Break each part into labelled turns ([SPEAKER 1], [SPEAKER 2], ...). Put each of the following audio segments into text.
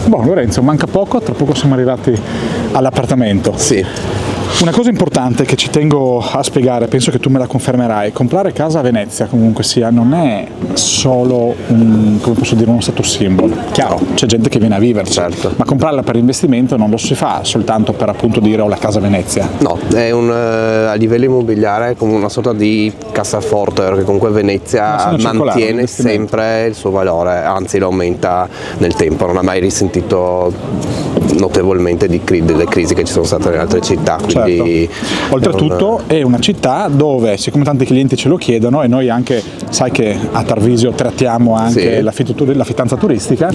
[SPEAKER 1] Boh, Lorenzo, manca poco, tra poco siamo arrivati all'appartamento.
[SPEAKER 2] Sì.
[SPEAKER 1] Una cosa importante che ci tengo a spiegare, penso che tu me la confermerai: comprare casa a Venezia comunque sia non è solo uno status symbol. Chiaro, c'è gente che viene a viverci,
[SPEAKER 2] certo,
[SPEAKER 1] ma comprarla per investimento non lo si fa soltanto per appunto dire ho la casa a Venezia.
[SPEAKER 2] No, è a livello immobiliare come una sorta di cassaforte, perché comunque Venezia mantiene sempre il suo valore, anzi lo aumenta nel tempo, non ha mai risentito notevolmente delle crisi che ci sono state nelle altre città. Quindi
[SPEAKER 1] oltretutto è una città dove, siccome tanti clienti ce lo chiedono, e noi anche, sai che a Tarvisio trattiamo anche l'affittanza turistica,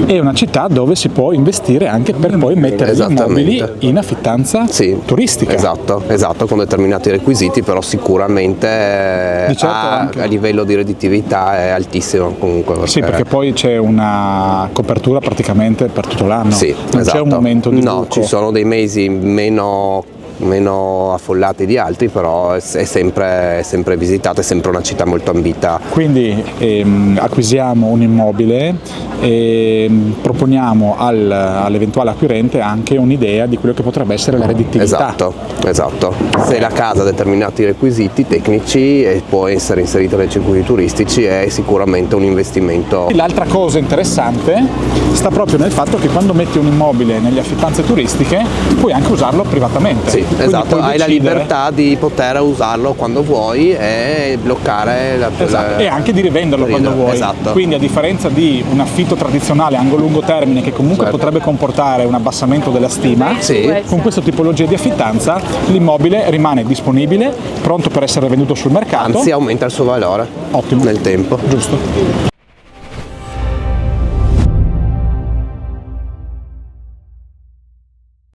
[SPEAKER 1] è una città dove si può investire anche per poi mettere gli immobili in affittanza turistica.
[SPEAKER 2] Esatto, con determinati requisiti, però sicuramente a livello di redditività è altissimo comunque.
[SPEAKER 1] Sì, perché poi c'è una copertura praticamente per tutto l'anno.
[SPEAKER 2] Sì,
[SPEAKER 1] non c'è un momento di buco.
[SPEAKER 2] Ci sono dei mesi meno affollati di altri, però è sempre visitata, è sempre una città molto ambita.
[SPEAKER 1] Quindi acquisiamo un immobile e proponiamo all'eventuale acquirente anche un'idea di quello che potrebbe essere la redditività.
[SPEAKER 2] Esatto. Se la casa ha determinati requisiti tecnici e può essere inserita nei circuiti turistici, è sicuramente un investimento.
[SPEAKER 1] L'altra cosa interessante sta proprio nel fatto che quando metti un immobile nelle affittanze turistiche puoi anche usarlo privatamente.
[SPEAKER 2] Sì, esatto, hai la libertà di poter usarlo quando vuoi e bloccare
[SPEAKER 1] e anche di rivenderlo quando vuoi.
[SPEAKER 2] Esatto.
[SPEAKER 1] Quindi, a differenza di un affitto tradizionale lungo termine che comunque potrebbe comportare un abbassamento della stima, con questa tipologia di affittanza l'immobile rimane disponibile, pronto per essere venduto sul mercato.
[SPEAKER 2] Anzi, aumenta il suo valore nel tempo.
[SPEAKER 1] Giusto.